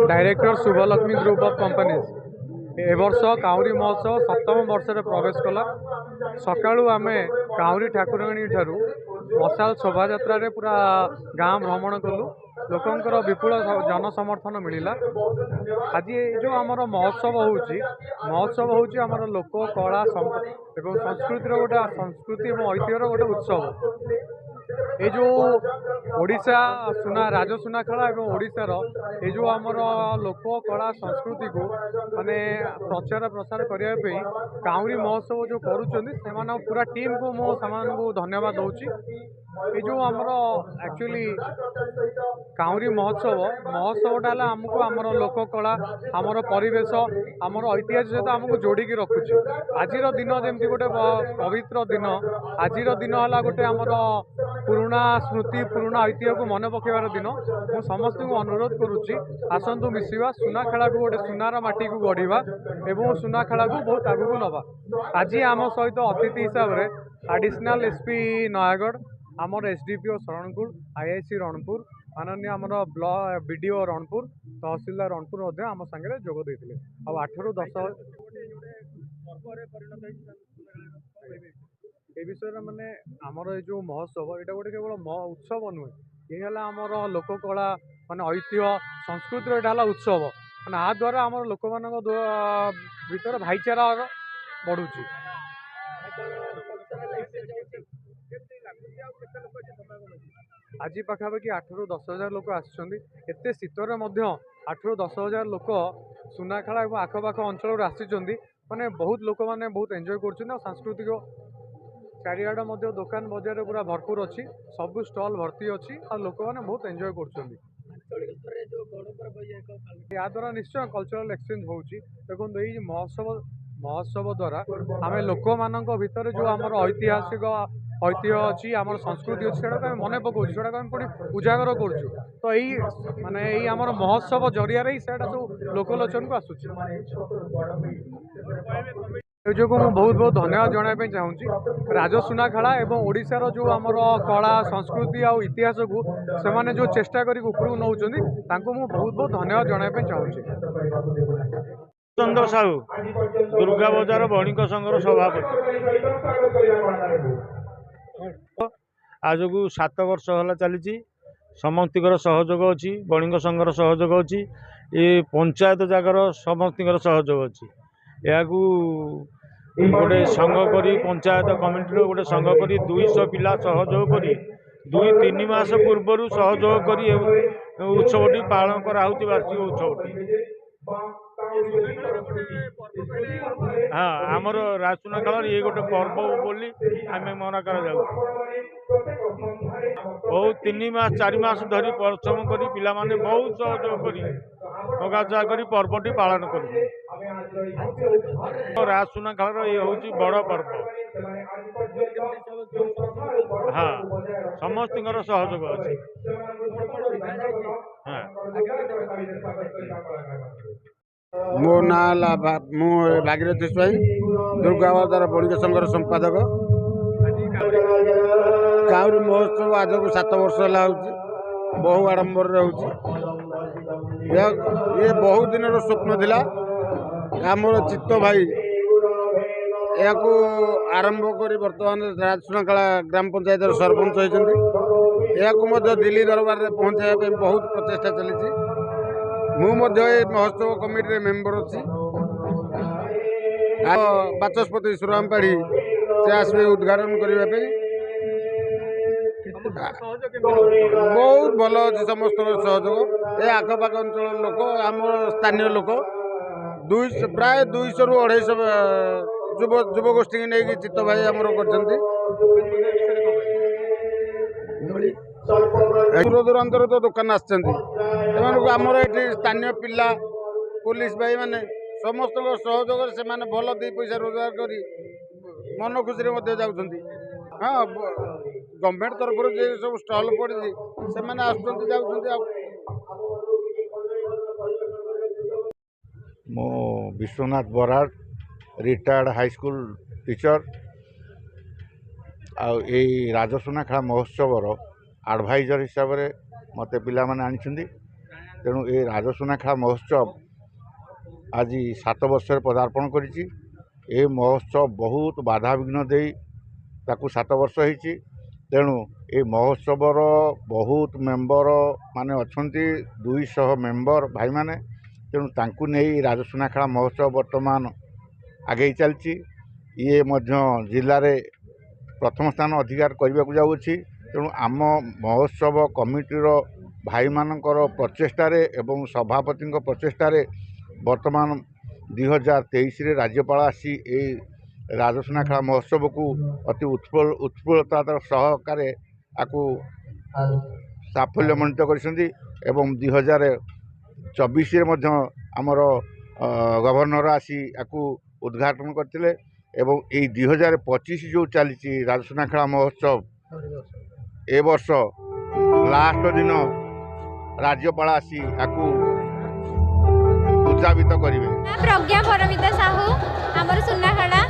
Director Shubhalakshmi group of companies ए वर्ष काउरी महोत्सव सप्तम वर्ष में प्रवेश कला। सकाळू आमे काउरी ठाकुराणी ठारू मशाल शोभा यात्रा पूरा गाँ भ्रमण कलु। लोकंकर विपुल जन समर्थन मिलला। आज जो आमर महोत्सव होची आमर लोक कला एवं संस्कृतिर गोटे संस्कृति और ऐतिह्यर गोटे उत्सव। ये जो ओडिशा सुना राज सुनाखेला एवं ओडिशार ये जो आमर लोक कला संस्कृति को माने प्रचार प्रसार करने काउरी महोत्सव जो करुँच पूरा टीम को मुझे धन्यवाद दूची। ये जो आमर एक्चुअली काउरी महोत्सवटा आमको आमर लोक कला आमर परिवेश आमर ऐतिहास सहित आमको जोड़िकी रखुची। आज दिन जमी गोटे पवित्र दिन आज दिन है गोटे आमर पुराणा स्मृति पुराणा ऐतिह्य को मन पकेबार दिन। मु समस्त को अनुरोध करुच्ची आसतु मिसिवा सुनाखेला को गोटे सुनार माटी को गढ़ा एवं सुनाखेला को बहुत आगू नवा। आज आम सहित अतिथि हिसाब से एडिशनल एसपी नयागढ़ आमर एसडीपीओ शरणपुर आईआईसी रणपुर माननीय आमर ब्लॉक बीडीओ रणपुर तहसीलदार रणपुर आम सांगे जोग देते। आ 8 ରୁ 10 ए विषय माने आमर ये जो महोत्सव यहाँ गोटे केवल उत्सव नुहे ये आमर लोक कला माने ऐतिह्य संस्कृतिर यहाँ उत्सव माने आ द्वारा आमर लोक मान भीतर भाईचारा बढ़ुची। आज पाखापाखि 8 ରୁ 10 हजार लोक आते शीतर 8 ରୁ 10 हजार लोक सुनाखेला और आखपाख अंचल आसी माने बहुत लोक मैंने बहुत एंजॉय कर सांस्कृतिक चारिआड दुकान बजार पूरा भरपूर अच्छी सब स्टल भर्ती अच्छी और लोक मैंने बहुत एंजॉय कर द्वारा निश्चय कल्चरल एक्सचेंज होची। देखो ये महोत्सव द्वारा आम लोक मान भीतर जो आम ऐतिहासिक ऐतिह्य अच्छी आम संस्कृति अच्छी से मन पकाऊँ से पुणी उजागर करुँ। तो यही माने यही आम महोत्सव जरिया ही से सब लोकलोचन को आसूँ। जो मुझे बहुत बहुत धन्यवाद जनाई चाहूँगी राज सुनाखेला एवं ओडिशार जो आमर कला संस्कृति और इतिहास को से जो चेष्टा कर उपरକୁ नौचंदी तांको मु बहुत बहुत धन्यवाद जनाई चाहूँगी। चंद्र साहू दुर्गा बजार बणिक संघर सभापति आज को 7 वर्ष है चली समस्तर सहयोग अच्छी बणिक संघर सहयोग अच्छी ये पंचायत जगार समस्तर सहयोग अच्छी या गोटे संघ करी पंचायत कमिटी गोटे संघ करी 200 पिला सहयोग करी 2-3 मास पूर्व सहयोग करी उत्सवटी पालन कराऊँच वार्षिक उत्सवटी। हाँ आमर राजसुनाखेला ये गोटे पर्व बोली आम मना कर बहुत 3 मास 4 मास धरी परिश्रम करी पिला माने बहुत सहयोग करी मगाचा करी पर्वटी पालन कर राजसुनाखेला ये हूँ बड़ पर्व। हाँ समस्त सहयोग अच्छी। हाँ मो ना मु भागीरथी स्वाई दुर्गा बजार बणिक संघर संपादक। काउरी महोत्सव आज को 7 वर्ष है बहु आडंबर ये बहुत दिन स्वप्न थिला आमर चित्त भाई या आरंभ कर बर्तमान राजसुनाखेला ग्राम पंचायत सरपंच होती या दिल्ली दरबार में पहुँचाई बहुत प्रचेषा चली। मु महोत्सव कमिटी मेंबर अच्छी बाचस्पति सुराम पाढ़ी से आसवे उद्घाटन करने बहुत भल अच्छे समस्त सहयोग ये आखपाख अंचल लोक आम स्थानीय लोक प्राय 200 ରୁ 250 युवगोष्ठी की नहीं चित्त भाई आमर कर दूर दूरांतर तो दुकान आमर ये स्थानीय पिला पुलिस भाई माने समस्त सहयोग से भल 2 पैसा रोजगार कर मन खुशी जाऊँगी। हाँ गवर्नमेंट तरफ जो सब स्टल पड़ी से मो Biswanath Barad retired high school teacher Rajsunakhala महोत्सव एडभाइजर हिसाब से मत पिला आनी ତେଣୁ ଏ ରାଜସୁନାଖେଳା ମହୋତ୍ସବ ଆଜି 7 ବର୍ଷରେ ପଦାର୍ପଣ କରିଛି। ଏ ମହୋତ୍ସବ ବହୁତ ବାଧାବିଘ୍ନ ଦେଇ ତାକୁ 7 ବର୍ଷ ହେଇଛି। ତେଣୁ ଏ ମହୋତ୍ସବର ବହୁତ ମେମ୍ବର ମାନେ ଅଛନ୍ତି, 200 ମେମ୍ବର ଭାଇମାନେ। ତେଣୁ ତାଙ୍କୁ ନେଇ ରାଜସୁନାଖେଳା ମହୋତ୍ସବ ବର୍ତ୍ତମାନ ଆଗେଇ ଚାଲିଛି। ଇଏ ମଧ୍ୟ ଜିଲ୍ଲାରେ ପ୍ରଥମ ସ୍ଥାନ ଅଧିକାର କରିବାକୁ ଯାଉଅଛି। ତେଣୁ ଆମ ମହୋତ୍ସବ କମିଟିର ଭାଇମାନଙ୍କର ପ୍ରଚେଷ୍ଟାରେ ଏବଂ ସଭାପତିଙ୍କ ପ୍ରଚେଷ୍ଟାରେ ବର୍ତ୍ତମାନ 2023ରେ ରାଜ୍ୟପାଳ ଆସି ଏହି ରାଜସୁନାଖେଳା ମହୋତ୍ସବକୁ ଅତି ଉତ୍ଫୁଲ୍ଲତାର ସହକାରେ ଆକୁ ସାଫଲ୍ୟମଣ୍ଡିତ କରିଛନ୍ତି ଏବଂ 2024ରେ ମଧ୍ୟ ଆମର ଗଭର୍ଣ୍ଣର ଆସି ଆକୁ ଉଦ୍ଘାଟନ କରିଥିଲେ ଏବଂ ଏଇ 2025 ଯେଉଁ ଚାଲିଛି ରାଜସୁନାଖେଳା ମହୋତ୍ସବ, ଏ ବର୍ଷ ଲାଷ୍ଟ ଦିନ ରାଜ୍ୟପାଳ ଆସି ଆକୁ ଉଦ୍ଯାପିତ କରିବେ। प्रज्ञा परमिता साहू आमर सुनाखेड़ा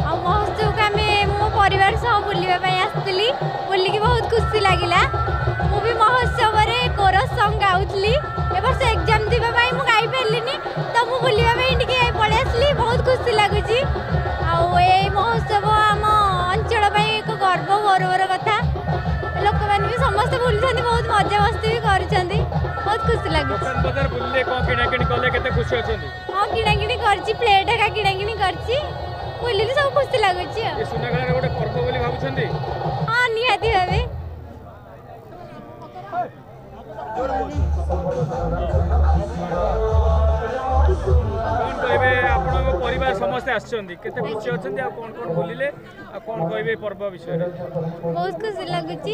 आ महोत्सव को आम मो परिवार सह बुलवाई आसती बुलिकी बहुत खुशी लगिला। मु भी महोत्सव में कोरस सॉन्ग गाउली ए वर्ष एग्जाम देवा मु गाई पारे तो मु बुलवाई टे पलि आसली बहुत खुशी लगुच। महोत्सव आम अंचल एक गर्व गौरवर कथा। लोक मैंने भी समस्त बुलूँ बहुत मजा मस्ती भी कर बहुत खुशी लगे। हाँ किणाकिणी कर प्लेट एका किणाकिणी कर बुलिली सब खुशी लगुच। हाँ निहाती भावे परिवार समस्ते आछंती केते खुशी अछंती आ कोन कोन बोलिले आ कोन कहबे पर्व विषय रे बहुत खुशी लगुच।